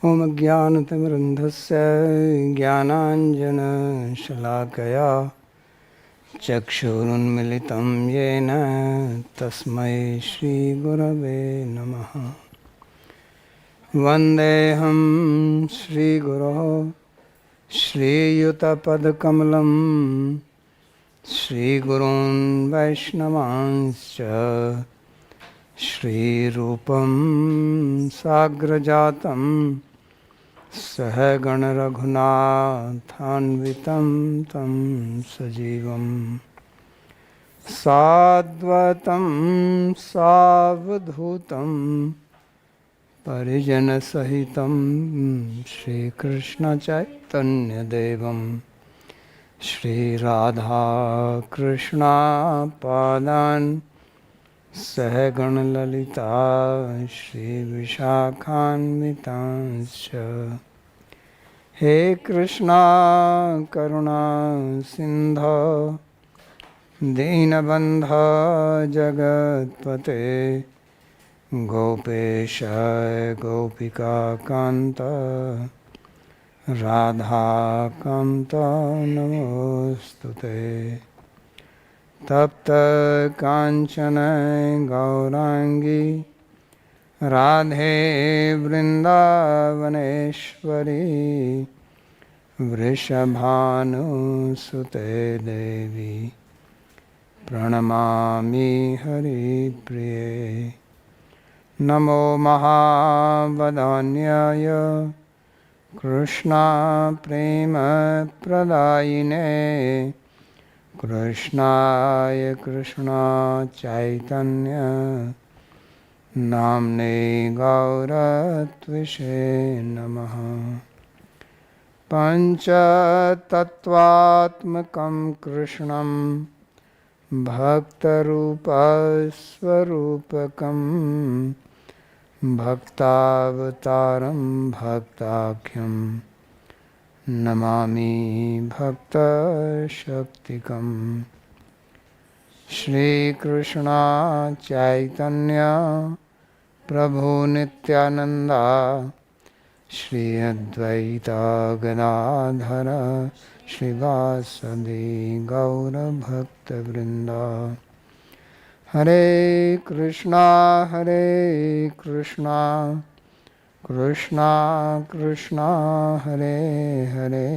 ॐ ज्ञानतिमिरन्धस्य ज्ञानाञ्जनशलाकया चक्षुरुन्मिलितं येन तस्मै श्रीगुरवे नमः। वन्देऽहं श्रीगुरोः श्रीयुतपदकमलं श्रीगुरून् वैष्णवांश्च श्रीरूपं साग्रजातं सहगण रघुनाथान्वितं तं सजीवं साद्वतं सावधूतं परिजनसहितं श्रीकृष्णचैतन्यदेवं श्रीराधाकृष्णपादान् सहगण ललिता श्रीविशाखान्वितांश्च। हे कृष्णा करुणा सिन्धो दीनबन्धो जगत्पते गोपेश गोपिकान्त राधाकान्त नमोऽस्तुते। तप्त कांचन गौरांगी राधे वृंदावनेश्वरी वृषभानुसुते देवी प्रणमामि हरिप्रिये। नमो महावदान्याय कृष्णा प्रेम प्रदायिने कृष्णाय कृष्णा चैतन्य नाम्ने गौरत्विषे नमः। पञ्चतत्त्वात्मकं कृष्णं भक्तरूपस्वरूपकं भक्तावतारं भक्ताख्यं नमामि भक्तशक्तिकं। श्रीकृष्ण चैतन्य प्रभु नित्यानंदा श्री अद्वैता गदाधर श्रीवासदि गौरभक्तवृंदा। हरे कृष्णा कृष्णा कृष्णा हरे हरे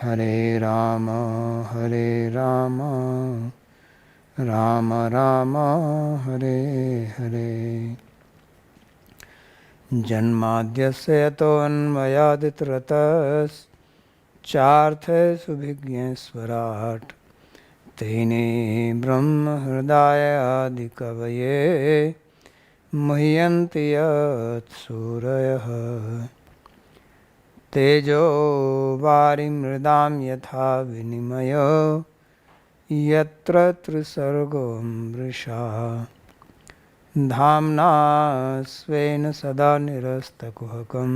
हरे राम राम राम हरे हरे। जन्माद्यस्य यतोऽन्वयादितरतश्चार्थेषुभिज्ञस्वराट् तेने ब्रह्महृदायादिकवये मुह्यन्ति यत्सूरयः। तेजो वारिमृदां यथा विनिमयो यत्र त्रिसर्गो मृषा धाम्ना स्वेन सदा निरस्तकुहकं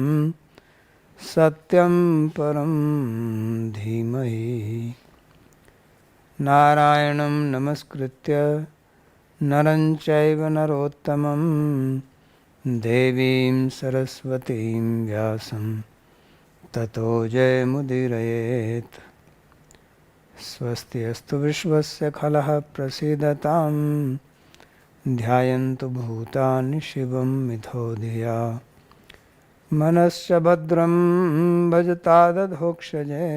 सत्यं परं धीमहि। नारायणं नमस्कृत्य नरं चैव नरोत्तमं देवीं सरस्वतीं व्यासं ततो जयमुदीरयेत्। स्वस्ति अस्तु विश्वस्य खलः प्रसीदतां ध्यायन्तु भूतानि शिवं मिथो धिया मनश्च भद्रं भजतादधोक्षजे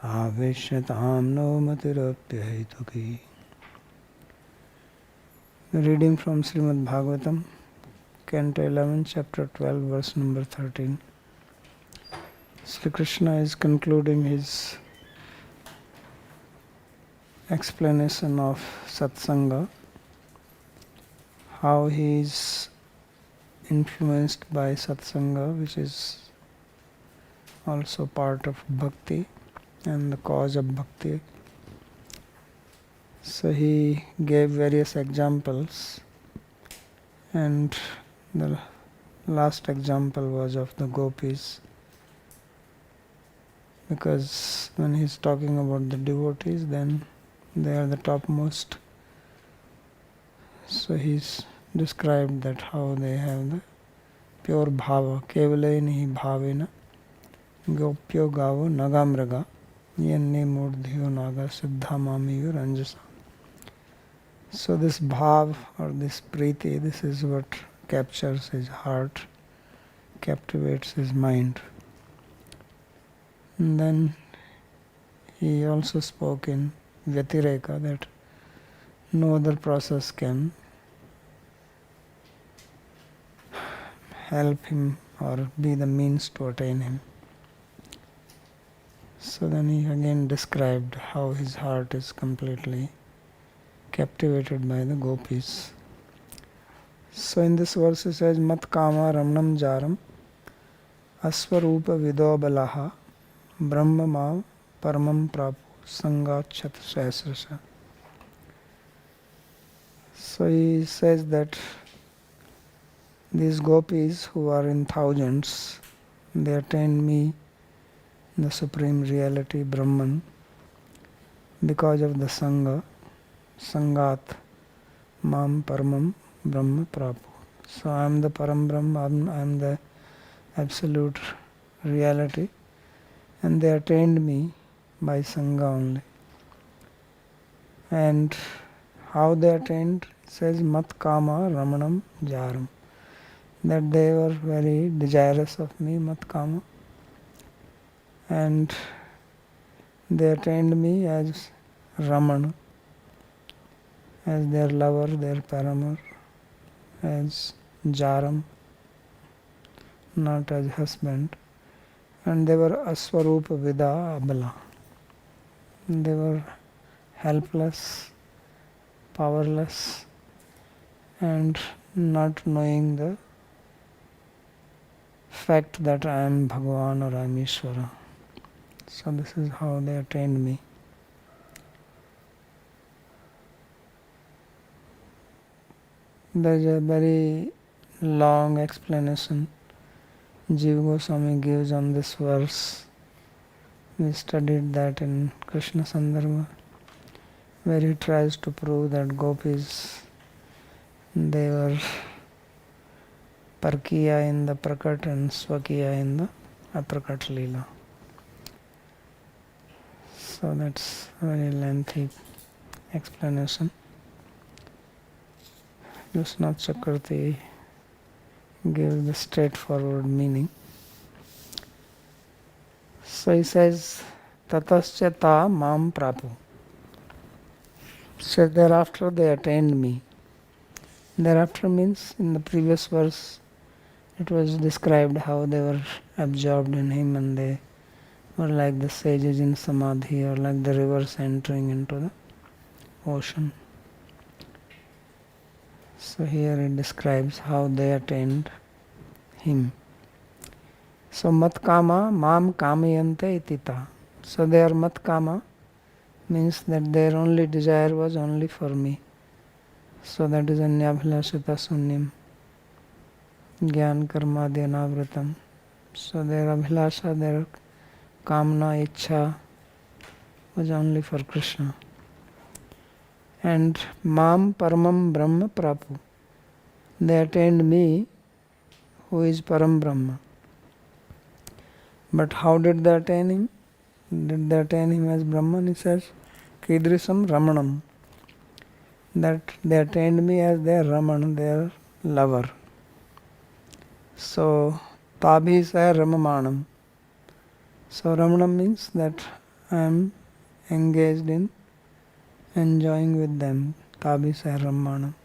आवेश्यतां no मतिरप्यहेतुकी। Reading from Śrīmad-Bhāgavatam, Canto 11, Chapter 12, verse number 13. Sri Krishna is concluding his explanation of Satsanga, how he is influenced by Satsanga, which is also part of Bhakti and the cause of Bhakti. So he gave various examples, and the last example was of the gopis, because when he's talking about the devotees, then they are the topmost. So he's described that how they have the pure bhava, kevaleni bhavena, gopyo gavo nagamraga, yanne murdhyo naga siddha mamiyo ranjasa. So this bhav or this priti, this is what captures his heart, captivates his mind. And then he also spoke in Vyatireka that no other process can help him or be the means to attain him. So then he again described how his heart is completely captivated by the gopis. So in this verse it says, Mat kama ramnam jaram aswarupa vidobalaha brahma ma paramam prapu sangachat sahasrasa. So he says that these gopis who are in thousands, they attained me, the supreme reality Brahman, because of the Sangha, Sangat, Mam Paramam Brahma Prapu. So I am the Param Brahma, I am the absolute reality, and they attained me by Sangha only. And how they attained? It says Mat Kama Ramanam Jaram, that they were very desirous of me, Mat Kama, and they attained me as Raman, as their lover, their paramour, as Jaram, not as husband, and they were Aswarupa Vida Abala. They were helpless, powerless, and not knowing the fact that I am Bhagavan or I am Ishvara. So this is how they attained me. There is a very long explanation Jiva Goswami gives on this verse. We studied that in Krishna Sandarbha, where he tries to prove that gopis, they were Parkiya in the Prakat and Swakiya in the Aprakat Leela. So that's a very lengthy explanation. Vishwanath Chakravarti gives the straightforward meaning. So he says, Tatascha ta mam prapu. So thereafter they attained me. Thereafter means in the previous verse it was described how they were absorbed in him and they were like the sages in samadhi or like the rivers entering into the ocean. So here it describes how they attained him. So mat kama mam kamayante itita. So their mat kama means that their only desire was only for me. So that is anyabhilashita sunyam, gyan karma dyanavratam. So their abhilasha, their kamna, ichha was only for Krishna. And mam paramam brahma prapu. They attained me, who is Param Brahma. But how did they attain him? Did they attain him as Brahman? He says, Kidrisam Ramanam. That they attained me as their Raman, their lover. So, Tabhi say Ramamanam. So, Ramanam means that I am engaged in enjoying with them. Tabhi say Ramamanam.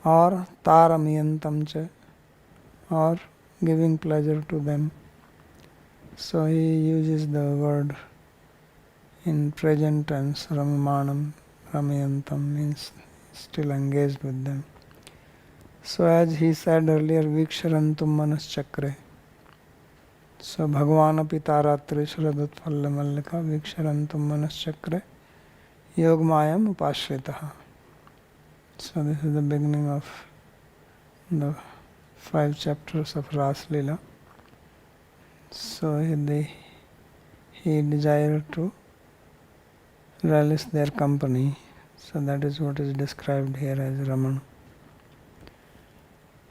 Or Taramiyantam cha. Or giving pleasure to them. So he uses the word in present tense, Ramamanam, Ramayantam means still engaged with them. So as he said earlier, Viksharantum Manas Chakre. So Bhagavana Pitaratri Shradutpalla Mallika Viksharantum Manas Chakre Yogmayam Upashritaha. So this is the beginning of the 5 chapters of Ras Leela. So he desired to relish their company. So that is what is described here as Ramana.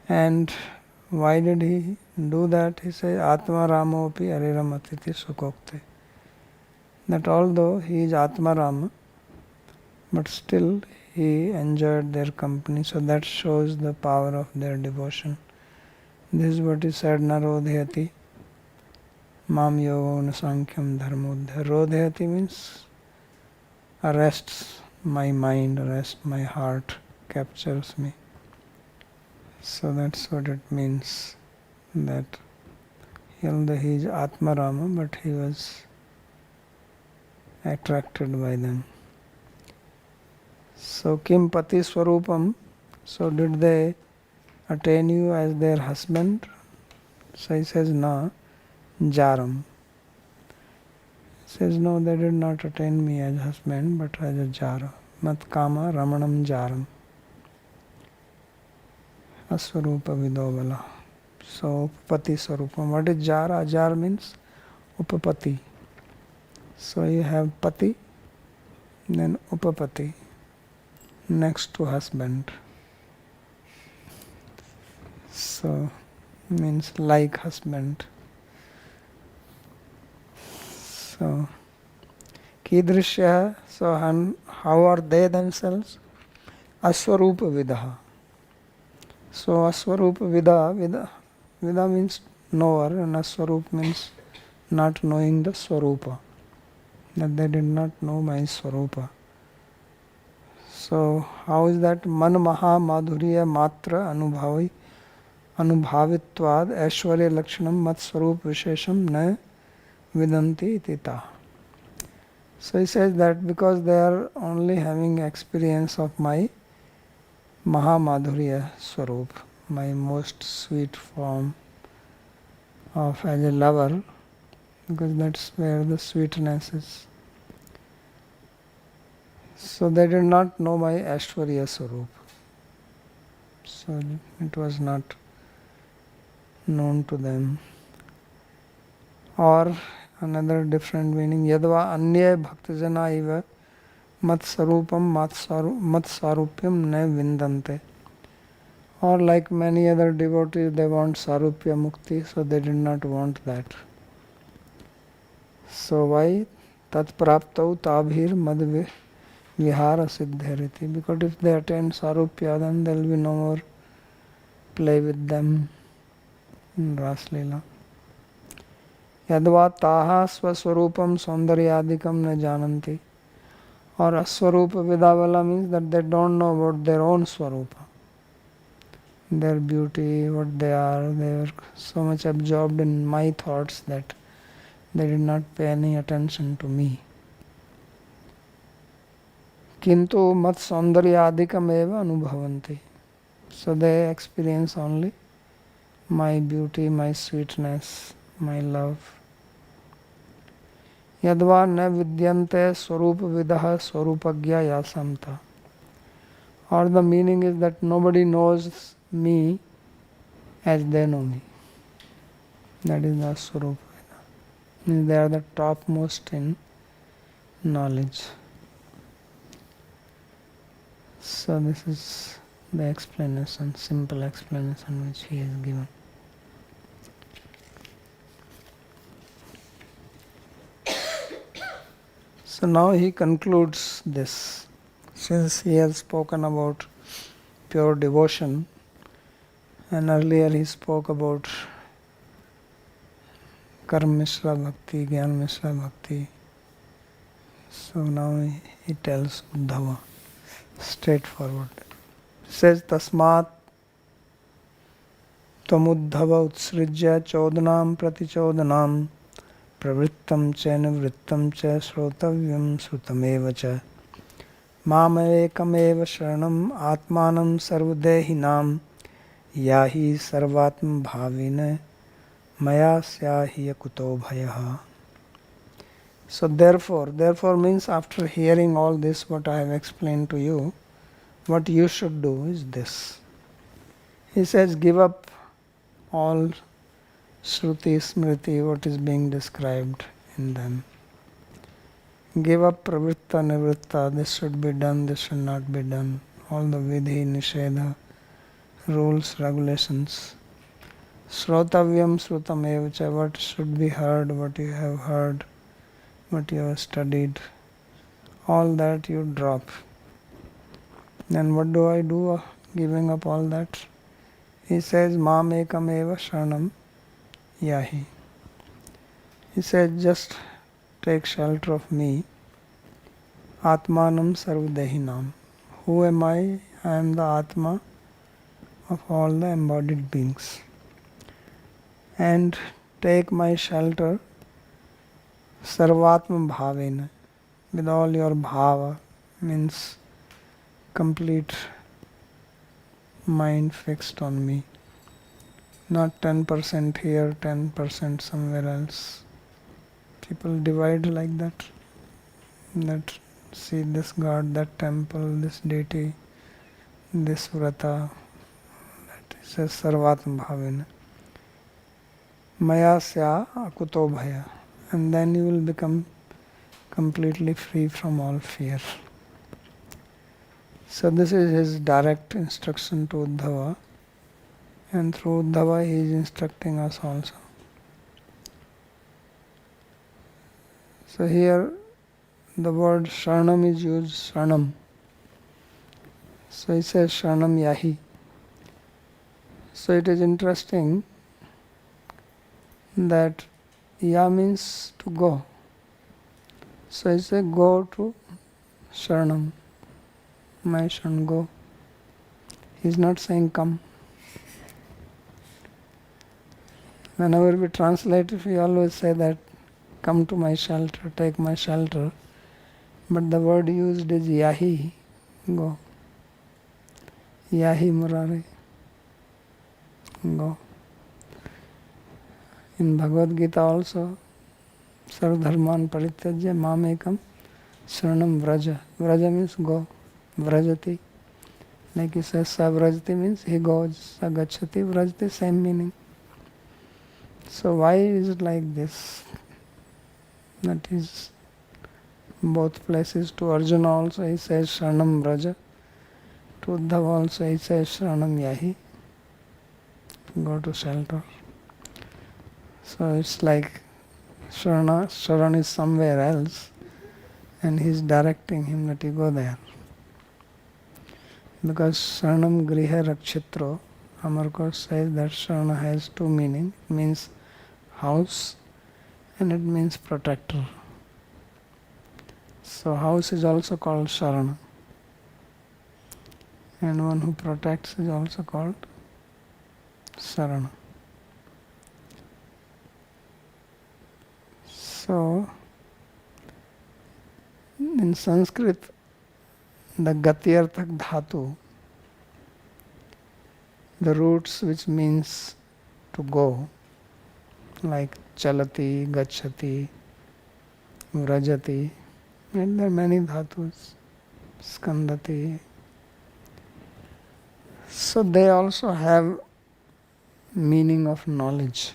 And Why did he do that? He says, Atma Ramopi Ariramatithi Sukokte. That although he is Atma Rama, but still he enjoyed their company. So that shows the power of their devotion. This is what is said, Narodhyati Mam Yoga Sankhyaam Dharmodhya. Rodhyati means arrests my mind, arrests my heart, captures me. So that's what it means, that although he is Atma Rama, but he was attracted by them. So Kim Pati Swarupam, so did they attain you as their husband? So he says, Na, Jaram. He says, no, they did not attain me as husband, but as a Jara. Mat Kama Ramanam Jaram. Aswarupa Vidobala. So Upapati Swarupam. What is Jara? Jar means Upapati. So you have Pati, then Upapati, next to husband. So means like husband. So Kidrishya, so how are they themselves? Aswarupa Vidaha. So Aswarupa Vida means knower, and Aswarup means not knowing the Swarupa. That they did not know my Swarupa. So how is that? Man Maha Madhurya Matra Anubhavitvad Aishwarya Lakshanam Mat Swarup Vishesham Na Vidanti Tita. So he says that because they are only having experience of my Mahamadhurya Swarup, my most sweet form of as a lover, because that's where the sweetness is. So they did not know my Aishwarya Swarup. So it was not known to them. Or another different meaning, Yadva Anya Bhaktajana Iva Mat Sarupam Mat Sarupyam Ne Vindante. Or like many other devotees, they want Sarupya Mukti, so they did not want that. So why? Tat Praptau Tabhir Mad Vihara Siddhariti. Because if they attain Sarupya, then there will be no more play with them in Raslila. Yadva Taha Swaswarupam Saundaryadikam Ne Jananti. Or Aswarupa Vidavala means that they don't know about their own Swarupa, their beauty, what they are. They were so much absorbed in my thoughts that they did not pay any attention to me. Kintu mat saundaryadikam eva anubhavanti. So they experience only my beauty, my sweetness, my love. Yadva na vidyante swarupa vidaha swarupagya yasamta. Or the meaning is that nobody knows me as they know me. That is the swarupa. They are the topmost in knowledge. So this is the explanation, simple explanation which he has given. So now he concludes this. Since he has spoken about pure devotion, and earlier he spoke about Karma Mishra Bhakti, Gyan Mishra Bhakti. So now he tells Uddhava straightforward. He says, Tasmat Tvamuddhava Utsrijya Chodanam Pratichodanam Pravrittam Cha Nivrittam Cha Shrotavyam Srutameva Cha Mamekam Sharanam Atmanam Sarvadehinam Yahi Sarvatma Bhavine Maya Syahi Kuto Bhayaha. So therefore means after hearing all this what I have explained to you, what you should do is this. He says, give up all Shruti, Smriti, what is being described in them. Give up Pravritta, Nivritta, this should be done, this should not be done. All the Vidhi, Nishedha, rules, regulations. Shrotavyam Shrutam Evacha, what should be heard, what you have heard, what you have studied, all that you drop. Then what do I do giving up all that? He says, Mam ekam eva sharanam yahi. He said, just take shelter of me. Atmanam sarvdehinam. Who am I? I am the Atma of all the embodied beings. And take my shelter sarvatma bhavena, with all your bhava, means complete mind fixed on me. Not 10% here, 10% somewhere else. People divide like that. That see this god, that temple, this deity, this vrata. That is a sarvatma bhavena. Maya sya akuto bhaya. And then you will become completely free from all fear. So this is his direct instruction to Uddhava. And through Uddhava he is instructing us also. So here the word Sharanam is used, Sharanam. So he says Sharanam Yahi. So it is interesting that Ya means to go. So he says go to Sharanam. My son, go. He is not saying come. Whenever we translate it, we always say that come to my shelter, take my shelter. But the word used is yahi, go. Yahi murare, go. In Bhagavad Gita also, sarvdharman parityajya mamekam sharanam vraja. Vraja means go, vrajati. Like he says, sa vrajati means he goes, sa gacchati, vrajati, same meaning. So why is it like this? That is both places. To Arjuna also he says Sharanam Vraja. To Uddhava also he says Sharanam Yahi. Go to shelter. So it's like Sharan is somewhere else and he's directing him that you go there. Because Sharanam Griha Rakshitro, Amarkos says that Sharana has two meanings. It means house and it means protector. So house is also called Sharana. And one who protects is also called Sarana. So in Sanskrit, the Gatyarthak Dhatu, the roots which means to go, like Chalati, Gacchati, Vrajati, and there are many dhatus, Skandati. So they also have meaning of knowledge.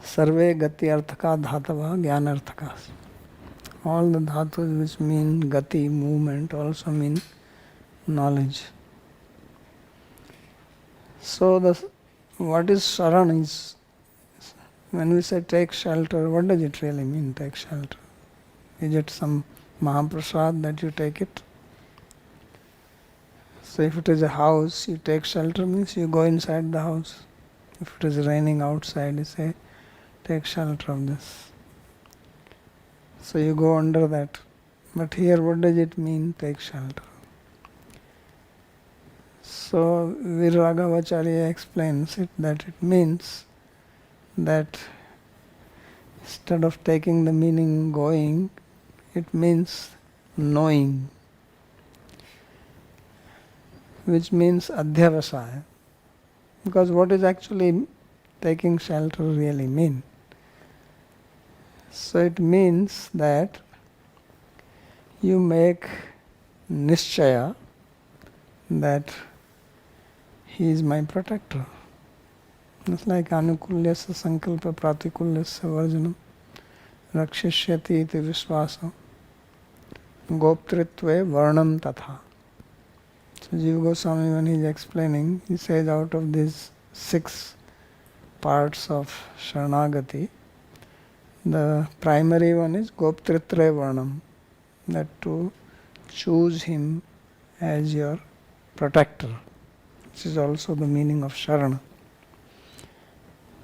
Sarve Gatyarthaka Dhatava Jnanarthaka. All the dhatus which mean gati, movement, also mean knowledge. So what is Sharan is, when we say take shelter, what does it really mean, take shelter? Is it some Mahaprasad that you take it? So if it is a house, you take shelter means you go inside the house. If it is raining outside, you say, take shelter of this. So you go under that. But here what does it mean, take shelter? So Viragavacharya explains it that it means that instead of taking the meaning going, it means knowing, which means adhyavasaya. Because what is actually taking shelter really mean? So it means that you make nischaya that he is my protector. It's like anukulyasya sankalpa pratikulyasya varjanam rakshishyati iti vishvasa goptritve varnam tatha. So Jiva Goswami, when he is explaining, he says out of these 6 parts of Sharanagati, the primary one is Goptritre Varnam, that to choose him as your protector. This is also the meaning of Sharana.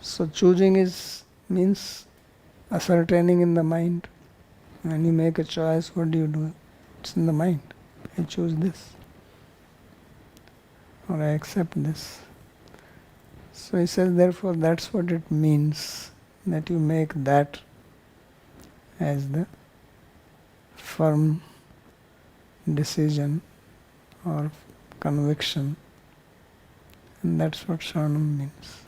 So choosing means ascertaining in the mind. When you make a choice, what do? It's in the mind. I choose this, or I accept this. So he says, therefore, that's what it means, that you make that as the firm decision or conviction, and that's what Sharanam means.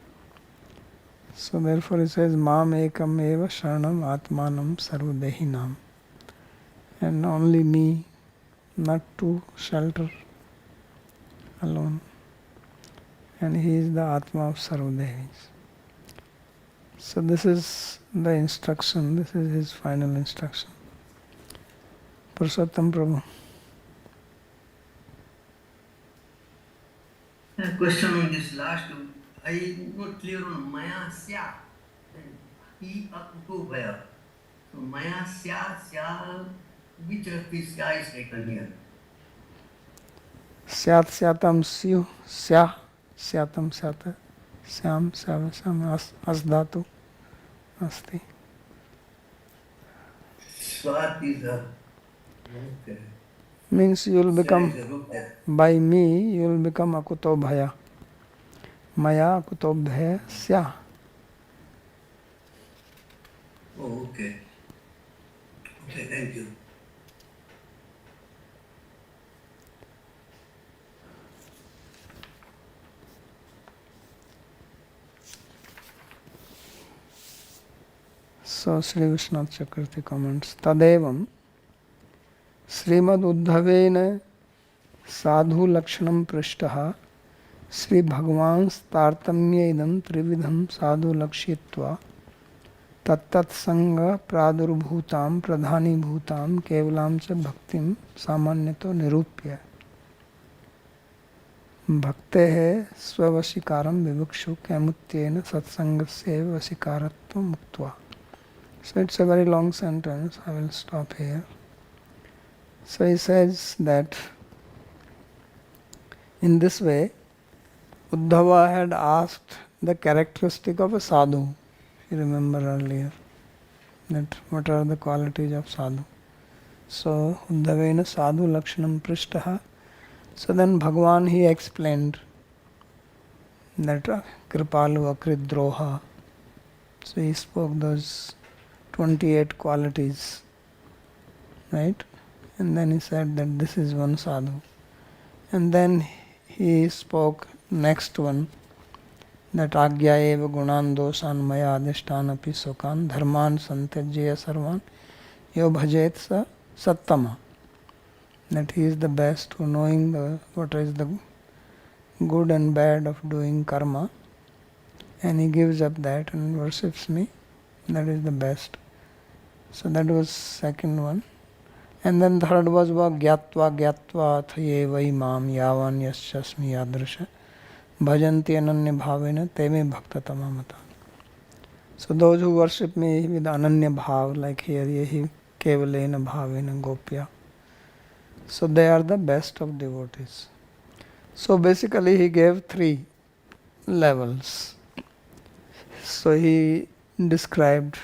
So therefore he says, Mam ekam eva sharanam atmanam sarvadehinam, and only me, not to shelter alone. And he is the Atma of Sarvadevis. So this is the instruction, this is his final instruction. Purushottam Prabhu. A question on this last. I am not clear on Maya Sya and He Akuto Bhaya. So Maya Sya, which of these guys taken here? Syat Syatam Syu Sya Syatam Syata Syam Syavasam Asdhatu Asti. Swat is a Means you will become, by me you will become Akuto Bhaya. Maya Akuto Bhaya Sya. Oh, okay. Okay, thank you. So Sri Vishwanath Chakravarti comments, Tadevam Śrīmad-Bhāgavata sadhu lakshanam prishtaha Sri Bhagavans tartamya idam trividham sadhu lakshitva tattat sanga pradurbhutam pradhani bhutam kevalam cha bhaktim samanyato nirupya bhaktehe svavashikaram vivukshu kamutyena satsangasya vasikaratva muktva. So it's a very long sentence, I will stop here. So he says that in this way, Uddhava had asked the characteristic of a sadhu. You remember earlier that what are the qualities of sadhu. So Uddhavena sadhu lakshanam prishtaha. So then Bhagavan he explained that kripalu akridroha. So he spoke those 28 qualities, right? And then he said that this is one sadhu. And then he spoke next one, that agya eva gunan dosan maya adhishtan api sokan dharman santyajya sarvan yo bhajet sa sattama. That he is the best who knowing what is the good and bad of doing karma, and he gives up that and worships me. That is the best. So that was second one. And then third was gyatva athaye vai mam yavan yasyasmi yadrisha bhajanti ananya bhavena teme bhaktatama mata. So those who worship me with ananya bhav, like here yehi kevalena bhavena gopya, so they are the best of devotees. So basically he gave 3 levels. So he described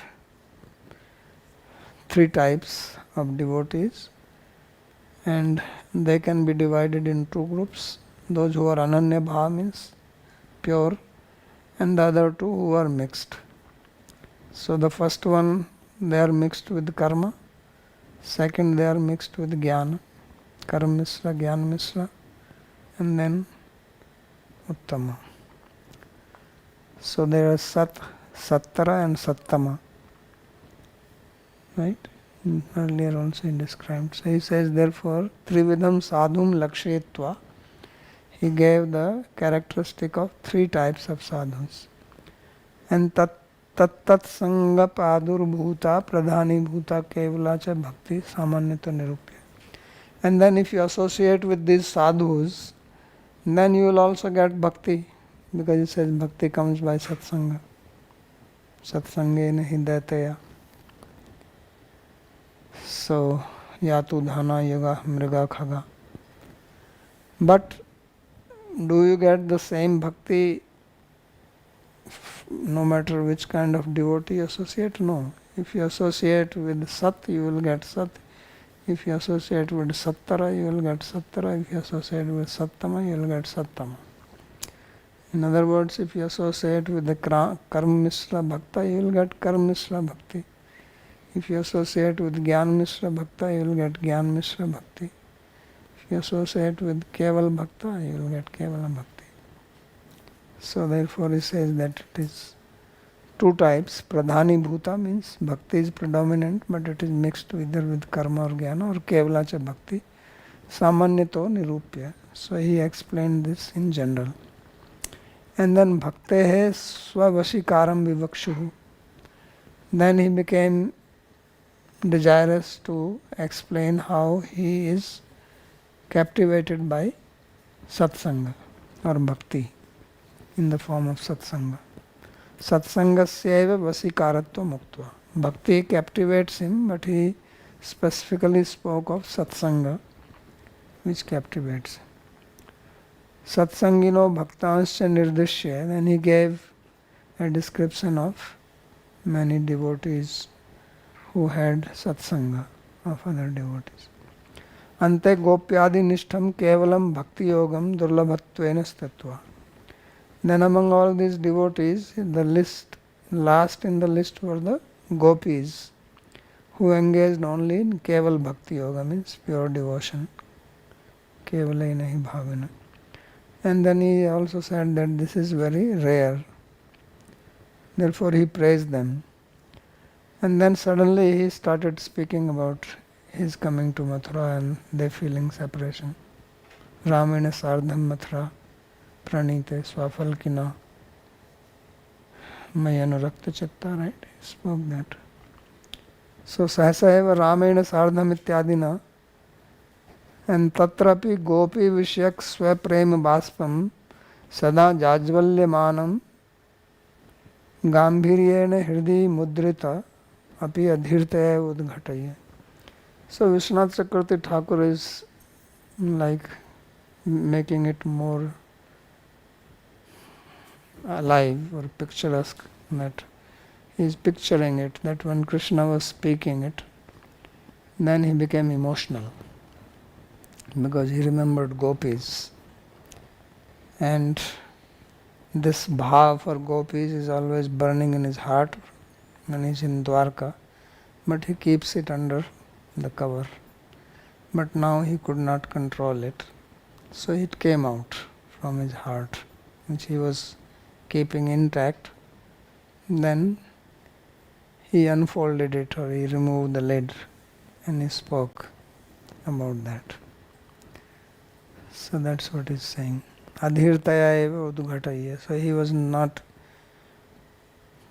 3 types of devotees, and they can be divided in 2 groups. Those who are ananya bhav means pure, and the other 2 who are mixed. So the first one, they are mixed with karma. Second, they are mixed with jnana, karma misra, jnana misra, and then uttama. So there are sattara and sattama. Right? Earlier also he described. So he says, therefore, trividham sadhum lakshetva. He gave the characteristic of 3 types of sadhus. And tat sanga padur bhuta pradhani bhuta kevala cha bhakti samanyata nirupya. And then if you associate with these sadhus, then you will also get bhakti, because it says bhakti comes by satsanga. Satsangena hidayataya. So, yatu dhana yoga mriga khaga. But do you get the same bhakti no matter which kind of devotee you associate? No. If you associate with Sat, you will get Sat. If you associate with Sattara, you will get Sattara. If you associate with Sattama, you will get Sattama. In other words, if you associate with the Karma Mishra Bhakta, you will get Karma Mishra Bhakti. If you associate with Gyan Mishra Bhakta, you will get Gyan Mishra Bhakti. If you associate with Keval Bhakta, you will get Kevala Bhakti. So therefore he says that it is two types. Pradhani Bhuta means Bhakti is predominant, but it is mixed either with Karma or Jnana or Kevala cha Bhakti. Samanyato Nirupya. So he explained this in general. And then Bhaktehe Swavashikaram Vivakshuhu. Then he became desirous to explain how he is captivated by Satsanga or Bhakti in the form of Satsanga. Satsangasyeva vasikaratva muktva. Bhakti captivates him, but he specifically spoke of Satsanga, which captivates him. Satsangino bhaktanscha nirdishya. Then he gave a description of many devotees who had satsanga of other devotees. Ante gopyadi nishtam kevalam bhakti yogam durlabhatvena statva. Then among all these devotees, the last in the list were the gopis, who engaged only in keval bhakti yoga, means pure devotion. Kevalena hi bhavena. And then he also said that this is very rare. Therefore he praised them. And then suddenly he started speaking about his coming to Mathura and they feeling separation. Ramena sardham Mathura pranite swafalkina mayanurakta chitta, right? He spoke that. So sahasa eva Ramena sardham ityadina. And tatrapi gopi vishyak swaprem baspam sada jajvalyamanam gambhiryena hridhi mudrita api adhirtaya udghataya. So Vishwanath Chakravarti Thakur is like making it more alive or picturesque, that he is picturing it, that when Krishna was speaking it, then he became emotional, because he remembered gopis. And this bhav for gopis is always burning in his heart when he is in Dwarka, but he keeps it under the cover. But now he could not control it, so it came out from his heart, which he was keeping intact. Then he unfolded it, or he removed the lid, and he spoke about that. So that's what he's saying. Adhirtaya eva udghataya. So he was not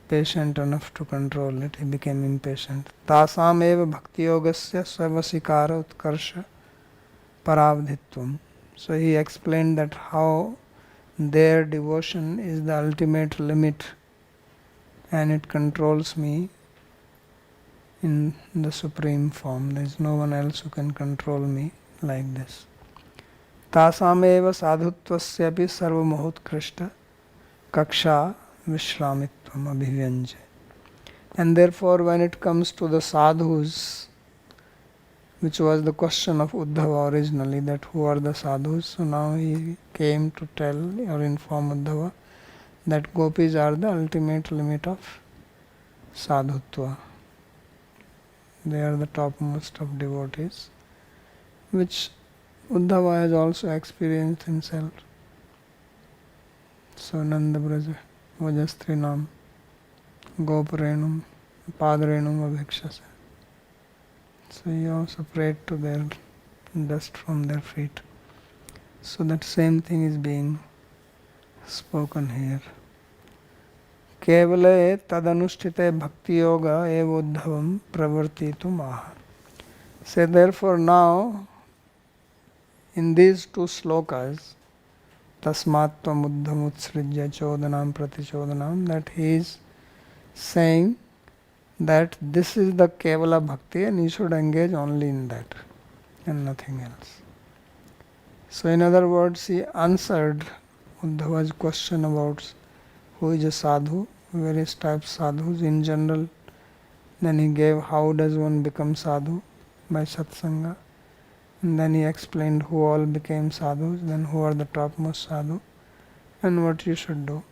patient enough to control it, he became impatient. Tasam eva bhakti yogasya swavasikara utkarsha paravdhitvam. So he explained that how their devotion is the ultimate limit and it controls me in the supreme form. There is no one else who can control me like this. Tasam eva sadhutvasyapi sarvamohutkrishta kaksha vishramitvam abhivyanje. And therefore when it comes to the sadhus, which was the question of Uddhava originally, that who are the sadhus, so now he came to tell or inform Uddhava that gopis are the ultimate limit of sadhutva. They are the topmost of devotees, which Uddhava has also experienced himself. So Nanda Braja Vajastrinam Goparenum Padrenum Abhikshase. So he also prayed to their dust from their feet. So that same thing is being spoken here. Kevale tadanushtite bhakti yoga eva uddhavam pravartitum aha. So therefore now in these two slokas, Tasmatvam Uddham Utsrijya Chodanam Pratichodanam, that he is saying that this is the Kevala Bhakti and you should engage only in that and nothing else. So in other words, he answered Uddhava's question about who is a sadhu, various types of sadhus in general. Then he gave how does one become sadhu by satsanga. And then he explained who all became sadhus, then who are the topmost sadhu and what you should do.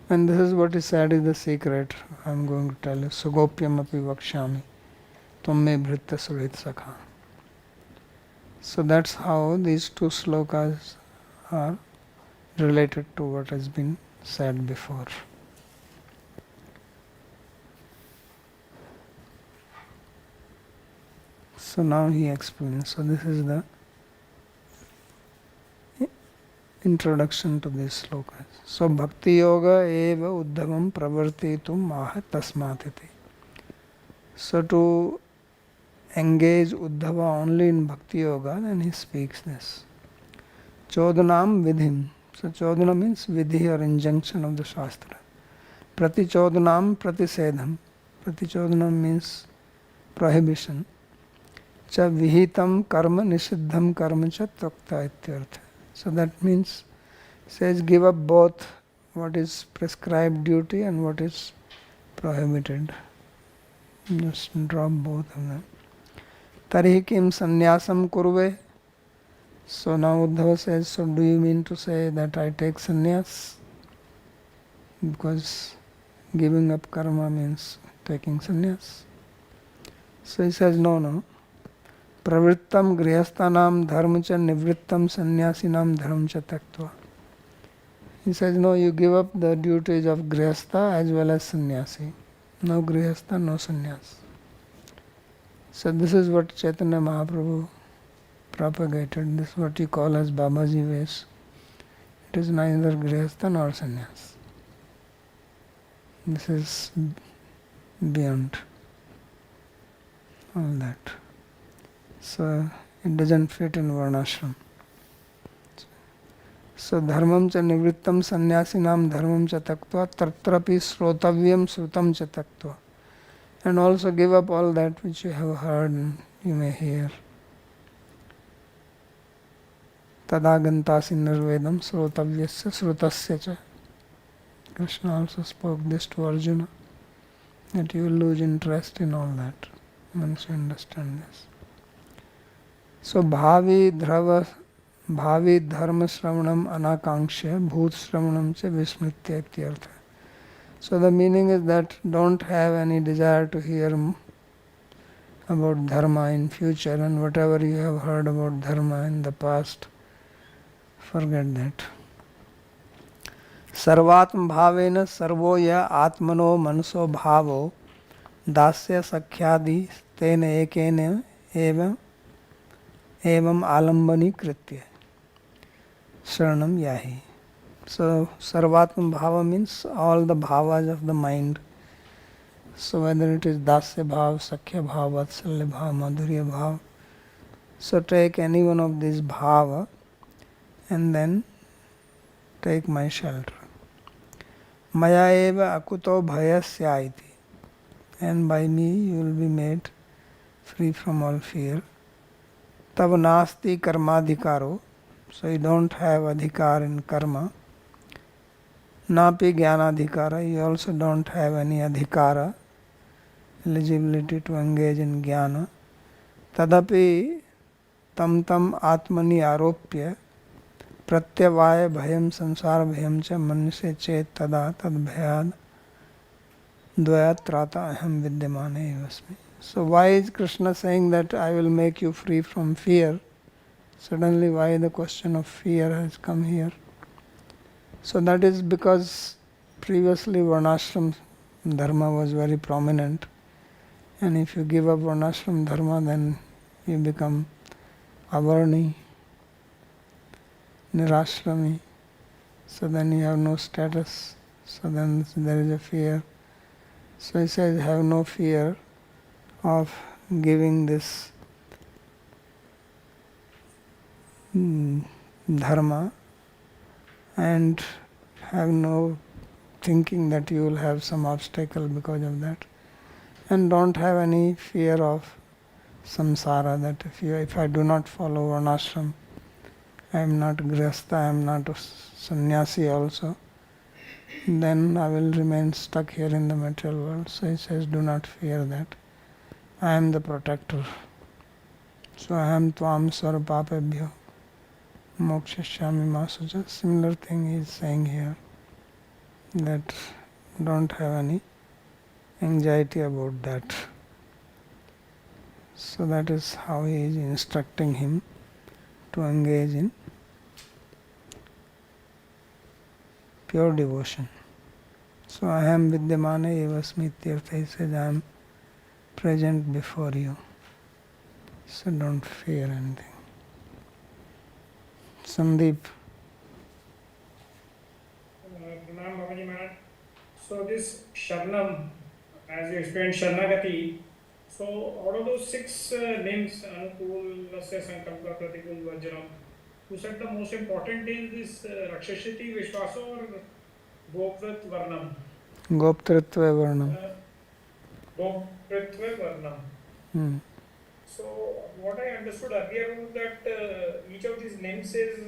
And this is what he said is the secret. I am going to tell you. Sugopyam api vakshami tumme bhritta surit sakha. So that's how these two slokas are related to what has been said before. So now he explains. So this is the introduction to these slokas. So bhakti yoga eva uddhavam pravartitum maha tasmatiti. So to engage Uddhava only in bhakti yoga, then he speaks this. Chodanam vidhim. So chodana means vidhi or injunction of the Shastra. Pratichodanam pratisedham. Pratichodanam means prohibition. Cha vihitam karma nisiddham karma cha takta ityartha. So that means, says give up both what is prescribed duty and what is prohibited. Just drop both of them. Tarihi kim sannyasam kurve. So now Uddhava says, so do you mean to say that I take sannyas? Because giving up karma means taking sannyas. So he says, no. Pravrittam grihasthanam dharma cha nivrittam sannyasinam dharma cha taktva. He says, no, you give up the duties of grihastha as well as sannyasi. No grihastha, no sannyas. So this is what Chaitanya Mahaprabhu propagated. This is what you call as Babaji ways. It is neither grihastha nor sannyas. This is beyond all that. So it doesn't fit in varnashram. So dharmam cha nivrittam sannyasinam dharmam cha taktva tatrapi srotavyam srutam cha taktva. And also give up all that which you have heard and you may hear. Tadagantasi nirvedam srotavyasya srutasya cha. Krishna also spoke this to Arjuna, that you will lose interest in all that once you understand this. So bhavi dharma shravanam anakanksha bhut shravanam cha vismritya ityartha. So the meaning is that don't have any desire to hear about dharma in future, and whatever you have heard about dharma in the past, forget that. Sarvatma bhavena sarvo ya atmano manaso bhavo dasya sakhyadi tena ekena evam alambani kritya sharanam yahi. So sarvatma bhava means all the bhavas of the mind. So whether it is dasya bhav, sakhya bhav, vatsalya bhav, madhurya bhav. So take any one of these bhava and then take my shelter. Maya eva akuto bhayasya iti. And by me you will be made free from all fear. Tav nasti karmadhikaro. So you don't have adhikar in karma. Napi jnanadhikara. You also don't have any adhikara, eligibility to engage in jnana. Tadapi tam atmani aropya pratyavaya bhayam sansara bhayam cha manse chet tada tad bhayad dvayat trata aham vidyamane evasmi. So why is Krishna saying that I will make you free from fear? Suddenly why the question of fear has come here? So that is because previously varnashram dharma was very prominent, and if you give up varnashram dharma, then you become avarni, nirashrami. So then you have no status. So then there is a fear. So he says, have no fear of giving this dharma and have no thinking that you will have some obstacle because of that, and don't have any fear of samsara, that if I do not follow varnashram, I am not grihastha, I am not a sannyasi also, then I will remain stuck here in the material world. So he says, do not fear that. I am the protector. So I am tvam sarvapapebhyo mokshashyami ma suja. Similar thing he is saying here, that don't have any anxiety about that. So that is how he is instructing him to engage in pure devotion. So I am vidyamana evasmi tirtha. He says, I am present before you. So don't fear anything. Sandeep. Pranam Babaji Maharaj. So this Sharanam, as you explained, Sharanagati, so out of those 6 names, Anukul, Lasya, Sankalpa, Pratikul, Vajram, you said the most important is this Rakshashiti, Vishwasa or Goprit Varnam? Goptritva varnam. Gopritva Varnam. So what I understood earlier was that each of these names is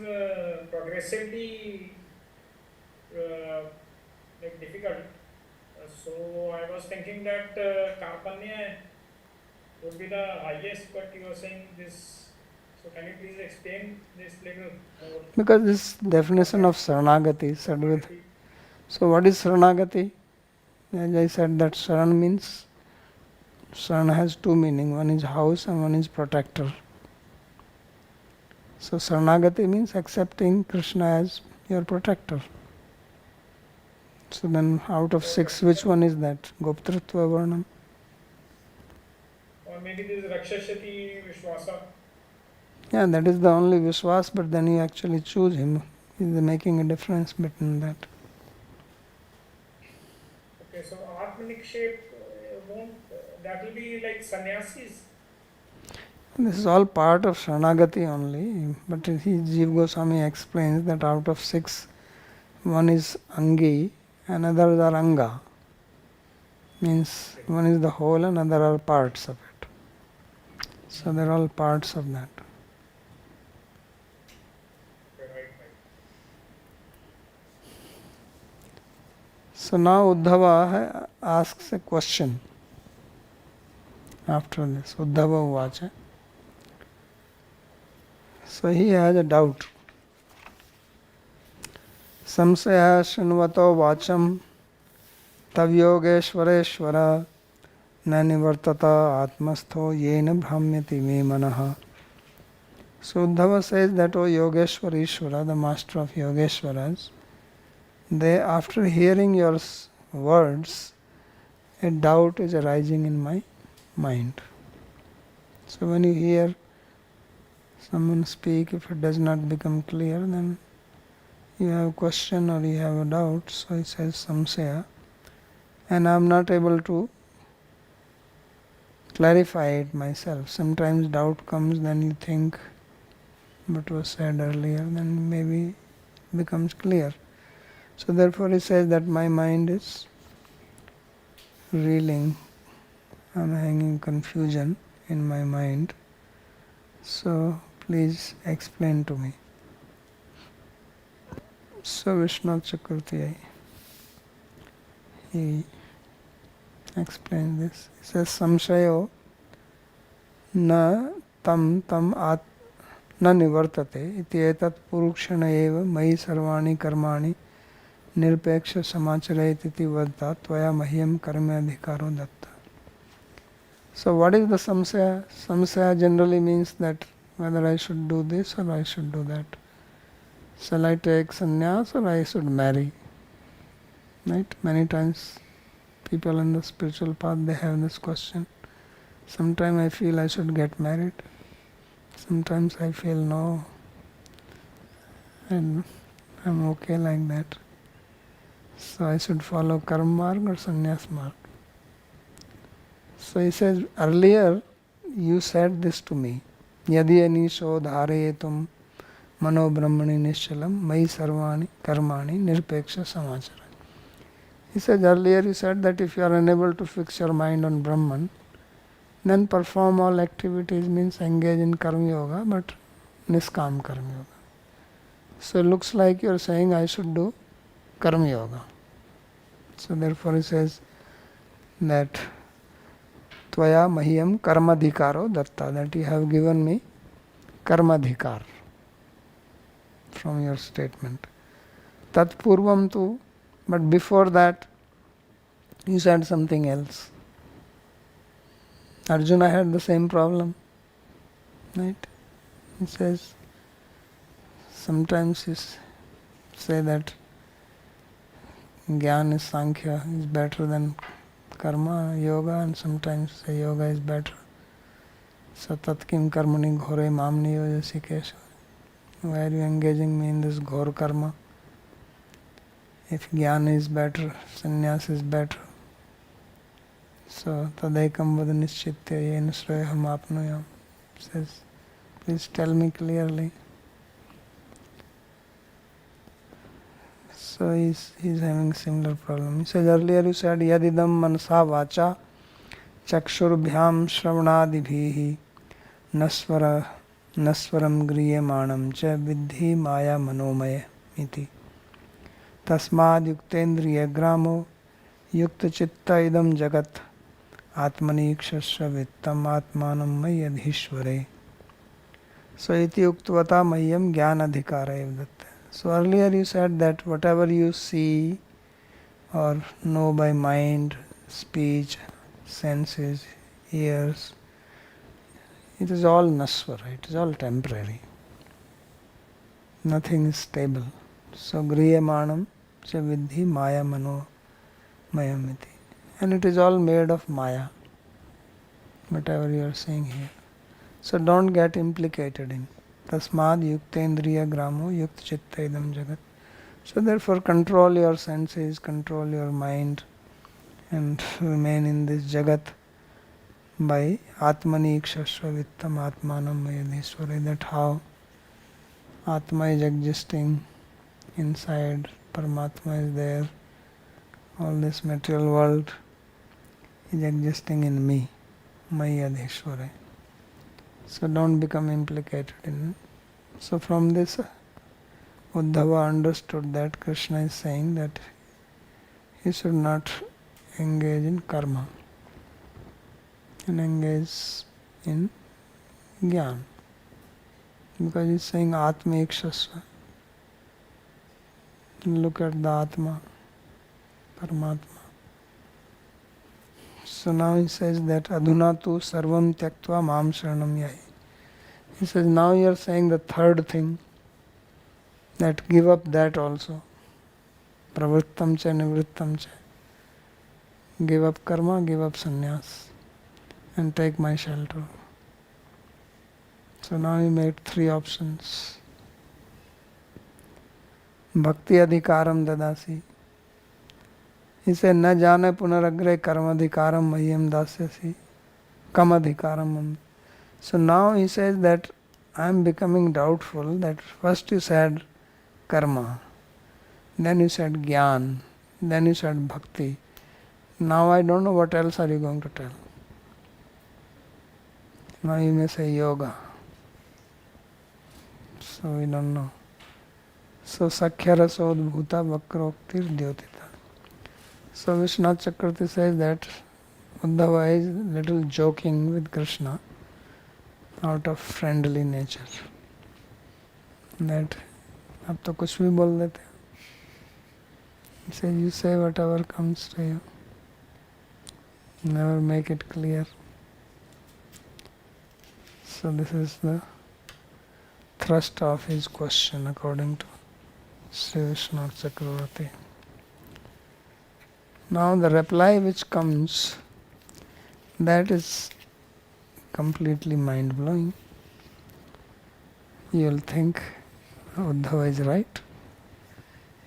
progressively like difficult. So I was thinking that Karpanya would be the highest, but you are saying this. So can you please explain this little more? Because this definition of Saranagati said with. So what is Saranagati? As I said, that Saran means, Saran has 2 meanings. One is house and one is protector. So Saranagati means accepting Krishna as your protector. So then out of 6, which one is that? Goptritva varnam. Or maybe this Rakshashati Vishwasa. Yeah, that is the only Vishwas, but then you actually choose him. Is making a difference between that. Okay, so Atmanik shape won't, that will be like sannyasis. This is all part of Sharanagati only, but Jiva Goswami explains that out of 6, one is Angi, another is Anga. Means one is the whole and other are parts of it. So they are all parts of that. Right. So now Uddhava asks a question after this. Uddhava Uvacha. So he has a doubt. Samsaya Shinvato Vacham Tavyogeshwareshwara na nivartata atmastho yena brahmyati me manaha. So Uddhava says that, O Yogeshwar Ishvara, the master of Yogeshwaras, they, after hearing your words, a doubt is arising in my mind. So when you hear someone speak, if it does not become clear, then you have a question or you have a doubt. So he says samsaya, and I am not able to clarify it myself. Sometimes doubt comes, then you think what was said earlier, then maybe it becomes clear. So therefore he says that my mind is reeling, I am having confusion in my mind. So please explain to me. So Vishnu Chakravarti, he explains this. He says, Samshayo na tam at na nivartate iti etat purukshana eva mayi sarvani karmani nirpeksha samacharayat iti vadta tvaya mahyam karma adhikaro datta. So what is the samsaya? Samsaya generally means that whether I should do this or I should do that. Shall I take sannyas or I should marry? Right? Many times people in the spiritual path, they have this question. Sometimes I feel I should get married. Sometimes I feel no, and I'm okay like that. So I should follow karma marg or sannyas marg. So he says, earlier you said this to me. Yadi anisho dharetum mano brahmani nishchalam mai sarvani karmani nirpeksha samachara. He says earlier you said that if you are unable to fix your mind on Brahman, then perform all activities, means engage in karma yoga, but niskam karma yoga. So it looks like you are saying I should do karma yoga. So therefore he says that tvaya mahyam karmadhikaro datta, that you have given me karmadhikar from your statement. Tat purvam tu, but before that you said something else. Arjuna had the same problem, right? He says, sometimes he say that Gyan is Sankhya is better than karma, yoga, and sometimes say yoga is better. So tatkim karmani ghore mamni yojasi kesha. Why are you engaging me in this ghor karma? If Gyan is better, sannyas is better. So tadaikam vad nischitya yena shreyaham apnuyam. Says, please tell me clearly. So he's having similar problem. He says earlier you said yadidam manasa vacha chakshurabhyam shravanadibhihi nasvaram griyamanam cha vidhi maya manomaya iti. Tasmad yuktendriya gramo yukta chitta idam jagat atmani ikshasya vittam atmanam mayadhishvare. So iti uktvata mahyam jnanadhikara evdatte. So earlier you said that whatever you see or know by mind, speech, senses, ears, it is all naswara, it is all temporary. Nothing is stable. So griyamanam cha vidhi maya mano mayamiti. And it is all made of maya, whatever you are saying here. So don't get implicated in. Tasmad yuktendriya gramo yukt chitta idam jagat. So therefore control your senses, control your mind, and remain in this jagat by atmani ikshasva vittam atmanam mayadhishvare. That how Atma is existing inside, Paramatma is there, all this material world is existing in me, mayadhishvare. So don't become implicated in. So from this Uddhava understood that Krishna is saying that he should not engage in karma and engage in jnana. Because he's saying Atma Ikshasva. Look at the Atma, Paramatma. So now he says that Adhuna tu sarvam tyaktva mam sharanam yahi. He says now you are saying the third thing, that give up that also. Pravrittam cha nivrittam cha. Give up karma, give up sannyas, and take my shelter. So now he made three options. Bhakti adhikaram dadasi. He said, na jane punaragre karmadhikaram mahyam dasyasi. Kamadhikaram. So now he says that I am becoming doubtful that first you said karma, then you said jnana, then you said bhakti. Now I don't know what else are you going to tell. Now you may say yoga. So we don't know. So Sakhyarasodbhuta Vakroktir Dyotita. So Vishwanath Chakravarti says that Uddhava is little joking with Krishna out of friendly nature. That ab to kuch bhi bol dete. He says you say whatever comes to you. Never make it clear. So this is the thrust of his question according to Sri Vishwanath Chakravarti. Now the reply which comes, that is completely mind-blowing. You will think Uddhava is right.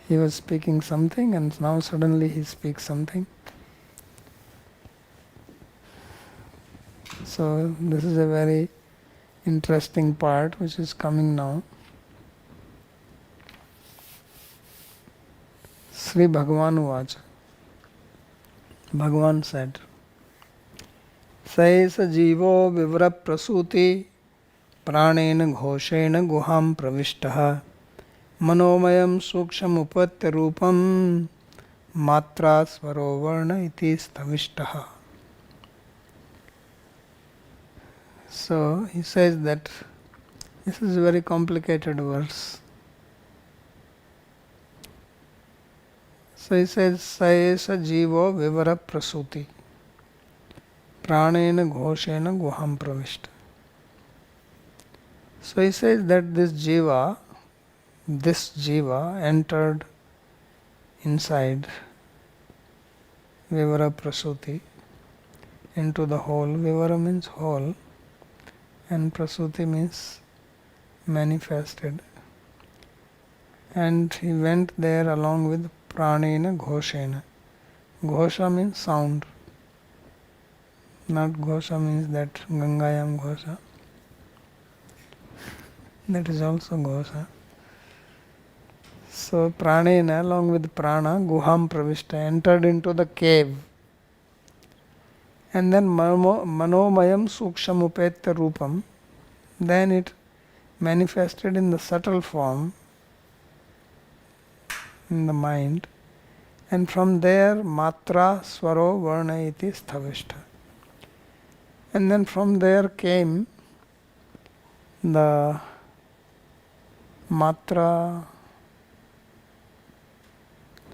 He was speaking something and now suddenly he speaks something. So this is a very interesting part which is coming now. Sri Bhagavan Uvacha. Bhagavan said, Saisa jivo vivra prasuti pranena ghoshena guham pravishtaha manomayam suksham upatya rupam matra svaro varna iti stavishtaha. So he says that this is a very complicated verse. So he says, Saesa jivo vivara prasuti pranena ghoshena guham pravishta. So he says that this jiva entered inside vivara prasuti, into the whole. Vivara means whole and prasuti means manifested. And he went there along with pranena ghoshena. Ghosha means sound. Not ghosha means that Gangayam ghosha. That is also ghosha. So pranena along with prana, guham pravishta, entered into the cave. And then manomayam sukshamupetya rupam, then it manifested in the subtle form in the mind, and from there matra swaro varna iti sthavishta. And then from there came the matra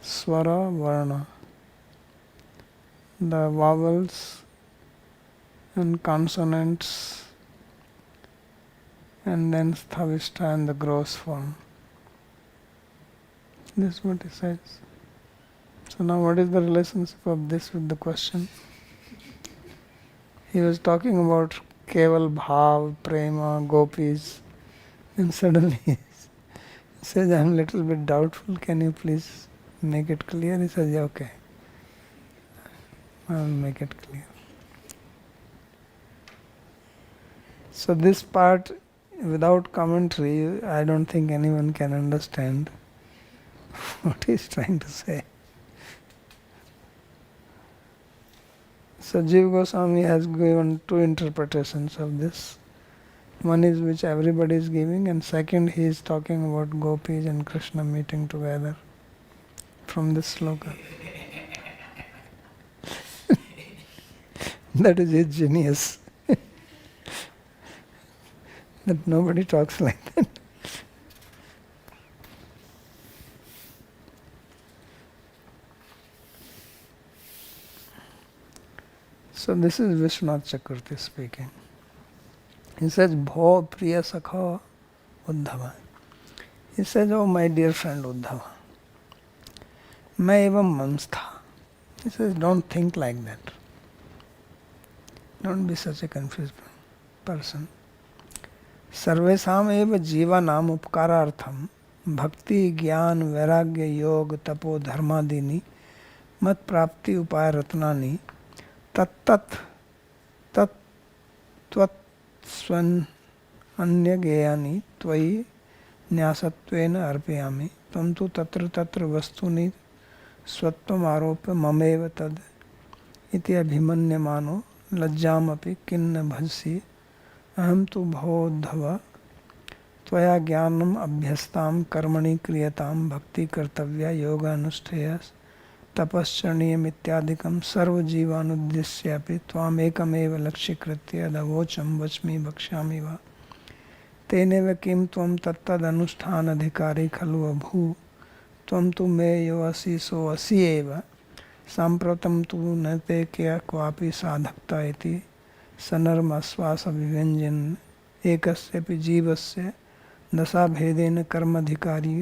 swara varna, the vowels and consonants, and then sthavishta and the gross form. This is what he says. So now what is the relationship of this with the question? He was talking about Keval Bhav, Prema, Gopis, and suddenly he says, I am a little bit doubtful, can you please make it clear? He says, yeah, okay, I will make it clear. So this part, without commentary, I don't think anyone can understand what he is trying to say. So Jiva Goswami has given two interpretations of this. One is which everybody is giving, and second he is talking about gopis and Krishna meeting together from this sloka. That is his genius. That nobody talks like that. So this is Vishwanath Chakravarti speaking. He says, Bho Priya Sakha Uddhava. He says, oh my dear friend Uddhava, मैं एवं मंस्था. He says, don't think like that. Don't be such a confused person. सर्वेषाम एव जीवानाम उपकारार्थम भक्ति ज्ञान वैराग्य योग तपो धर्मादीनि मत प्राप्ति उपाय रत्नानि तत्तत् तत्त्वस्वन् अन्य ज्ञेयानि त्वयि न्यासत्वेन अर्पयामि त्वं तु तत्र तत्र वस्तूनि स्वत्वम् आरोप्य ममेव तद् इति अभिमन्यमानो लज्जामपि किन्न भजसि अहम तु भवोद्धव त्वया ज्ञानम अभ्यस्ताम कर्मणि क्रियताम भक्ति कर्तव्या योगानुष्ठेय तपश्चरणीयम इत्यादिकं सर्वजीवानुद्देश्यापि त्वामेकमेव लक्ष्यीकृत्य अदवोचं वच्मि वक्ष्यामि वा तेनेव किं त्वं तत्तदनुष्ठानाधिकारी खलु अभू त्वं तु मे यो असि सो असि एव साम्प्रतं तु न ते क्वापि साधकता इति सनर्मश्वास विव्यंजन एकस्यपि जीवस्य दशाभेदेन कर्माधिकारी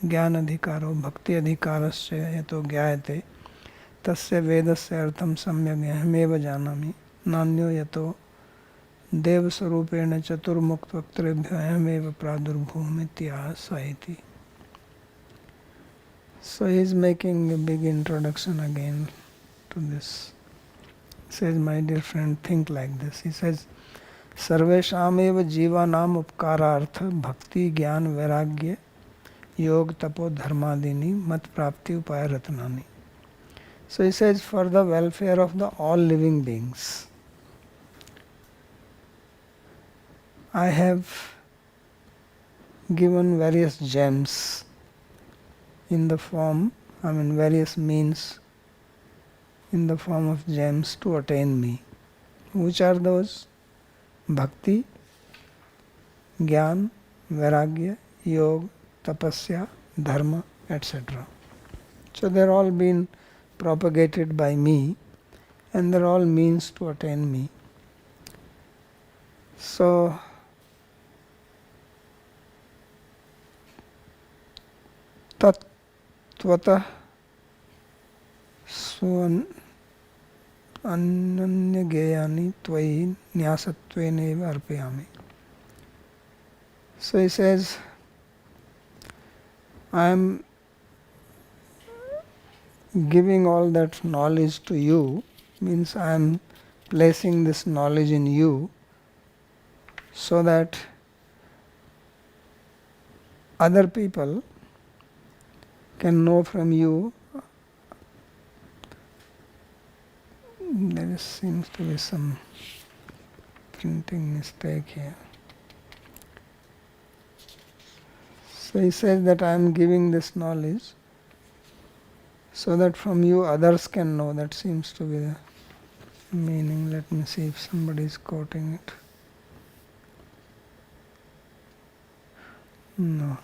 ज्ञानाधिकारो भक्ति अधिकारस्य यतो ज्ञायते तस्य वेदस्य अर्थं सम्यक् अहमेव जानामि नान्यो यतो देवस्वरूपेण चतुर्मुक्तवक्तृभ्यो अहमेव प्रादुर्भूमि इत्याह स इति. So he is making a big introduction again to this. He says, my dear friend, think like this. He says, सर्वेषाम एव जीवानाम उपकारार्थ भक्ति ज्ञान वैराग्य Yog Tapo Dharmadini Mat Prapti Upaya Ratnani. So he says, for the welfare of the all living beings, I have given various gems in the form, various means in the form of gems to attain me. Which are those? Bhakti, Gyan, Vairagya, Yoga, Tapasya, Dharma, etc. So they are all been propagated by me, and they are all means to attain me. So Tattvata Swan Ananyageyani Tvai Nyasatveneva Arpayami. So he says, I am giving all that knowledge to you, means I am placing this knowledge in you so that other people can know from you. There seems to be some printing mistake here. So he says that I am giving this knowledge so that from you others can know. That seems to be the meaning. Let me see if somebody is quoting it. No.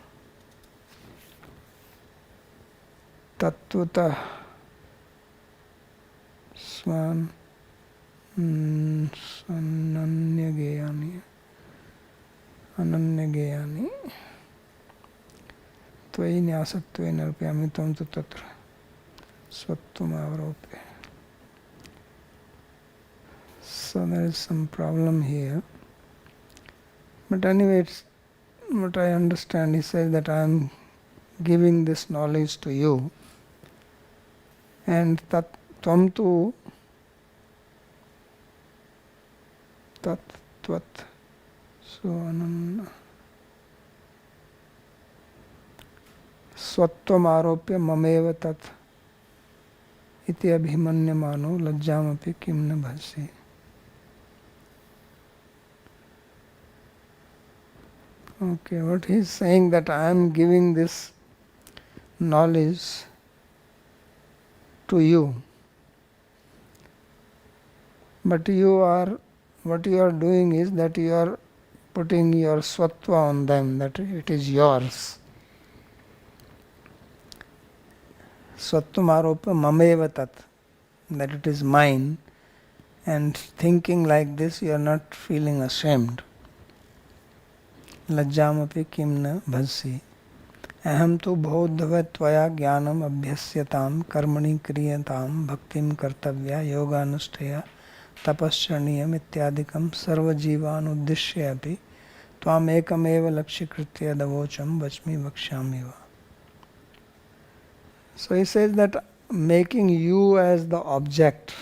Tattvata Swan Ananyageyani Tvai Nyasattvena Arpayami Tvam tu Tatra Svatvam Avarope. So there is some problem here. But anyway, it's what I understand. He says that I am giving this knowledge to you, and Tvam tu Tattvat Svatvam Aropya Mameva Tat Iti Abhimanyamano Lajjamapi Kim na Bhasi. Okay, what he is saying, that I am giving this knowledge to you, but what you are doing is that you are putting your swattva on them, that it is yours. Swattvam aropa mameva tat, that it is mine, and thinking like this you are not feeling ashamed. Lajjamapi kimna bhasi. Aham tu bhodhava tvaya jnanam abhyasyatam karmani kriyatam bhaktim kartavya yoganushtaya tapasyaniyam ityadikam sarva jivan uddishyapi tvam ekameva lakshikritya davocham vachmi vakshyamiva. So he says that making you as the object.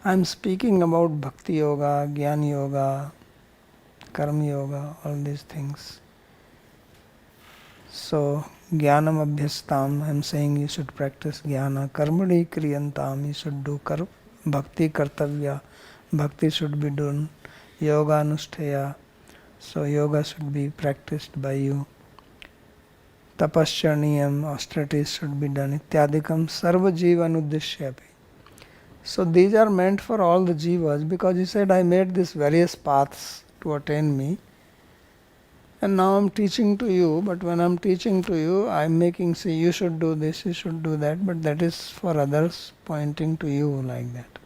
I am speaking about bhakti yoga, jnana yoga, karma yoga, all these things. So jnanam abhyastam, I am saying you should practice jnana. Karmani kriyantam, you should do bhakti kartavya, bhakti should be done. Yoga anushtaya, so yoga should be practiced by you. Tapasyaniyam, austerities should be done. Ityadikam sarva jivan uddishyapi. So these are meant for all the jivas, because he said I made these various paths to attain me, and now I am teaching to you. But when I am teaching to you, I am making say you should do this, you should do that, but that is for others, pointing to you like that.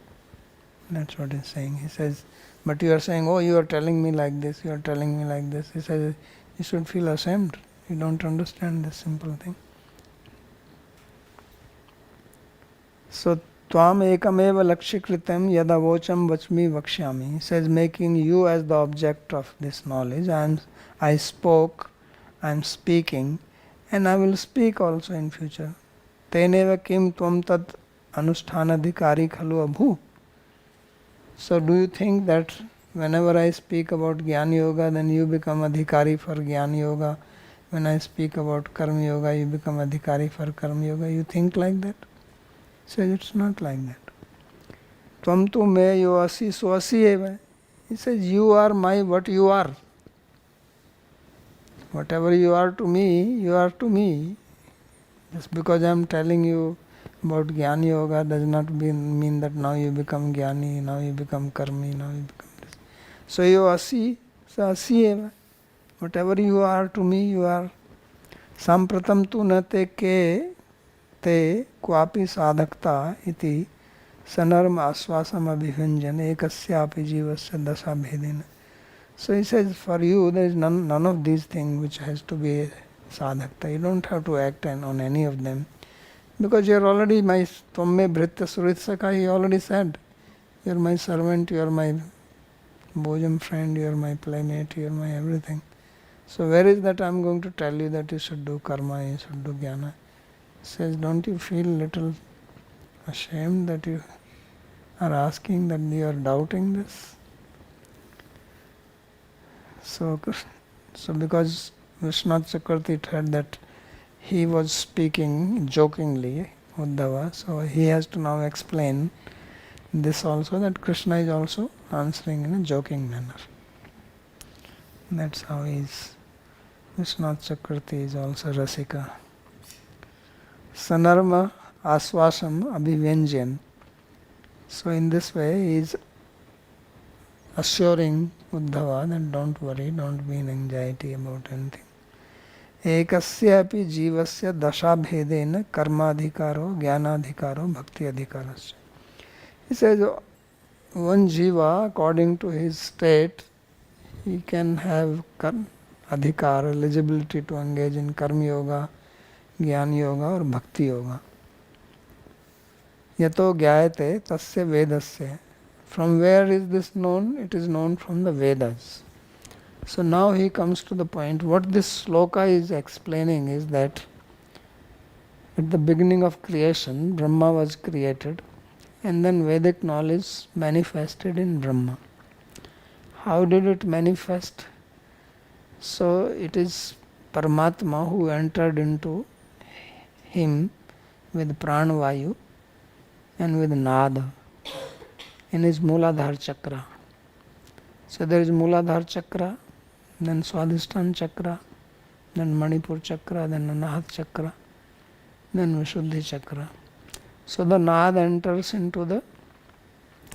That's what he is saying. He says, but you are saying, oh, you are telling me like this, you are telling me like this. He says, you should feel ashamed. You don't understand this simple thing. So Tvam ekameva lakshikritam yadavocham vachmi vakshyami. He says, making you as the object of this knowledge. I spoke, I am speaking, and I will speak also in future. Teneva kim tvam tat anushthanadhikari khalu abhu. So do you think that whenever I speak about Jnana Yoga, then you become adhikari for Jnana Yoga? when I speak about Karma Yoga, you become Adhikari for Karma Yoga. You think like that? He says it's not like that. Tvam tu me yo asi so asi eva. He says you are my what you are. Whatever you are to me, you are to me. Just because I am telling you about Jnana Yoga does not mean that now you become Jnani, now you become Karmi, now you become this. So you asi, so asi eva. Whatever you are to me, you are. Sampratam tu na te ke te kwapi sadhakta iti sanarma aswasam abhivanjan ekasyapi jivasya dasa bhedena. So he says, for you there is none of these things which has to be sadhakta. You don't have to act on any of them. Because you are already my Tvamme Bhritya Suritsaka, he already said. You are my servant, you are my bosom friend, you are my playmate, you are my everything. So where is that I am going to tell you that you should do karma, you should do jnana? He says, don't you feel little ashamed that you are asking, that you are doubting this? So because Vishwanath Chakravarti heard that he was speaking jokingly, Uddhava, so he has to now explain this also, that Krishna is also answering in a joking manner. That's how he is. Vishwanath Chakravarti is also Rasika. Sanarma Aswasam Abhivanjan. So in this way he is assuring Uddhava that don't worry, don't be in anxiety about anything. Ekasyapi jivasya dasha bhedena karmadhikaro, jnanadhikaro, bhakti adhikarasya. He says one jiva, according to his state, he can have adhikar, eligibility to engage in karma yoga, jnana yoga or bhakti yoga. Yato gyayate tasya vedasya. From where is this known? It is known from the Vedas. So now he comes to the point, what this sloka is explaining is that at the beginning of creation, Brahma was created and then Vedic knowledge manifested in Brahma. How did it manifest? So it is Paramatma who entered into him with Pranavayu and with Nada in his Mooladhara chakra. So there is Mooladhara chakra, then Swadhisthana chakra, then Manipur chakra, then Anahat chakra, then Vishuddhi chakra. So the Nad enters into the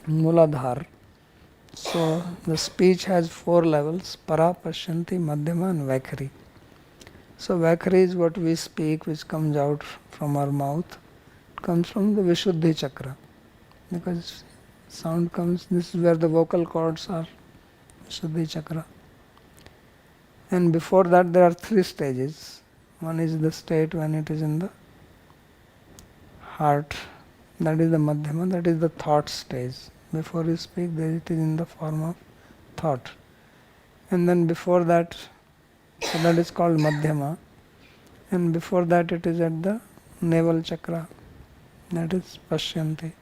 Mooladhara. So the speech has 4 levels: Para, Pashyanti, Madhyama and Vaikhari. So Vaikhari is what we speak, which comes out from our mouth. It comes from the Vishuddhi chakra. Because sound comes, this is where the vocal cords are, Vishuddhi chakra. And before that there are 3 stages. One is the state when it is in the heart, that is the Madhyama, that is the thought stage. Before you speak, it is in the form of thought. And then before that, so that is called Madhyama. And before that it is at the navel chakra, that is Pashyanti.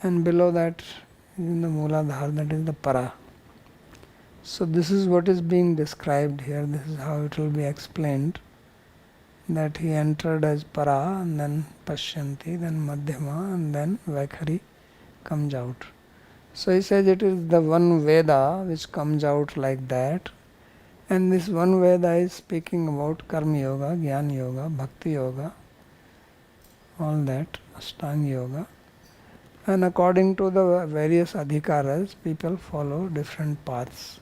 And below that is in the Mooladhara, that is the Para. So this is what is being described here, this is how it will be explained, that he entered as Para and then Pashyanti, then Madhyama and then Vaikhari comes out. So he says it is the one Veda which comes out like that, and this one Veda is speaking about Karma Yoga, Jnana Yoga, Bhakti Yoga, all that, Ashtanga Yoga. And according to the various adhikaras, people follow different paths.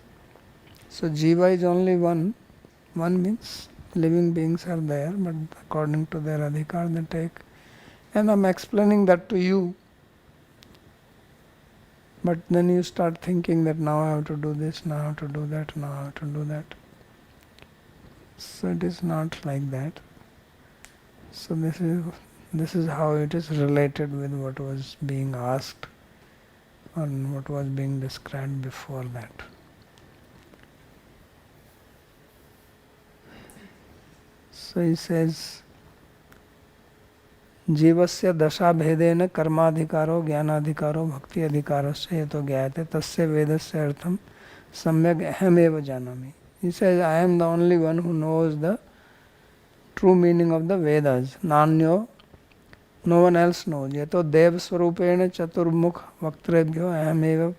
So Jiva is only one. One means living beings are there, but according to their adhikar they take. And I'm explaining that to you. But then you start thinking that now I have to do this, now I have to do that, now I have to do that. So it is not like that. So this is how it is related with what was being asked and what was being described before that. So he says, जीवस्य दशा भेदेन कर्माधिकारो ज्ञानाधिकारो भक्ति अधिकारस्य यतो ज्ञायते तस्य वेदस्य अर्थम सम्यक अहमेव जानामि. He says, I am the only one who knows the true meaning of the Vedas. Nanyo, no one else knows. Yato dev swarupena chaturmukh vaktrebhyo ayameva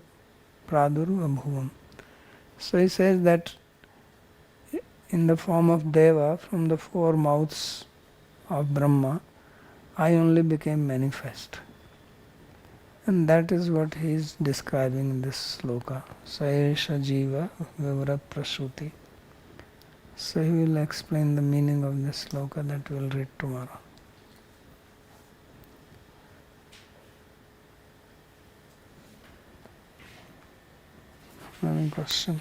pradurvabhuvam. So he says that in the form of Deva, from the four mouths of Brahma, I only became manifest. And that is what he is describing in this sloka. Saesha Jiva Vivrat Prasuti. So he will explain the meaning of this sloka that we will read tomorrow. Any question?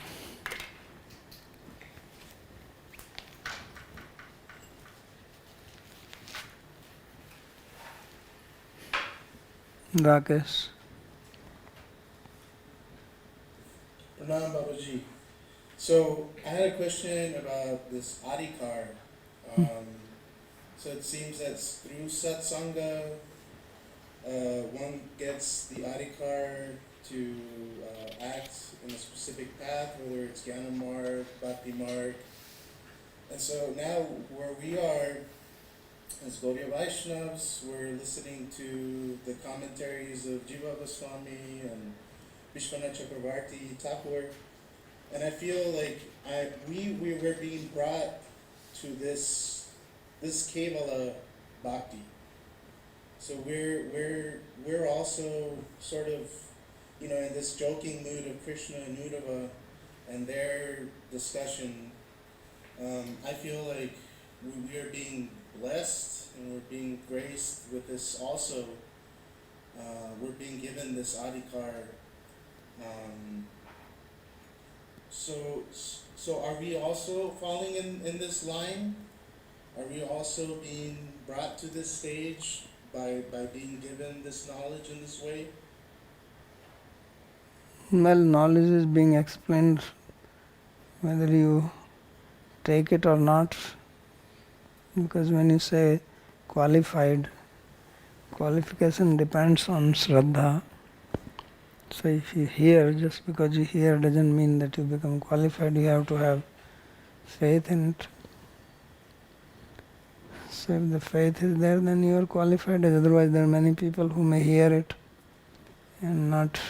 Rakesh. Pranam Babaji. So I had a question about this adhikar. So it seems that through satsanga, one gets the adhikar to act in a specific path, whether it's Jnana Marg, Bhakti Marg. And so now where we are as Gaudiya Vaishnavas, we're listening to the commentaries of Jiva Goswami and Vishwanath Chakravarti Thakur, and I feel like we were being brought to this Kevala Bhakti. So we're also sort of, in this joking mood of Krishna and Uddhava and their discussion. I feel like we are being blessed and we're being graced with this also. We're being given this adhikar. So are we also falling in this line? Are we also being brought to this stage by being given this knowledge in this way? Well, knowledge is being explained whether you take it or not, because when you say qualified, qualification depends on Shraddha. So if you hear, just because you hear doesn't mean that you become qualified, you have to have faith in it. So if the faith is there, then you are qualified. Otherwise there are many people who may hear it and not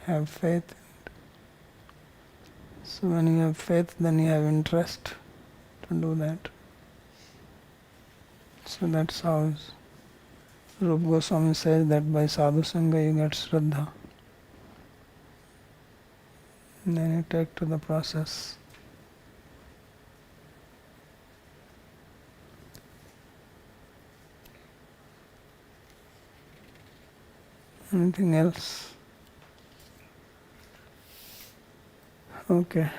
have faith. So when you have faith, then you have interest to do that. So that's how Rupa Goswami says that by sadhu sangha you get Shraddha. And then you take to the process. Anything else? Okay.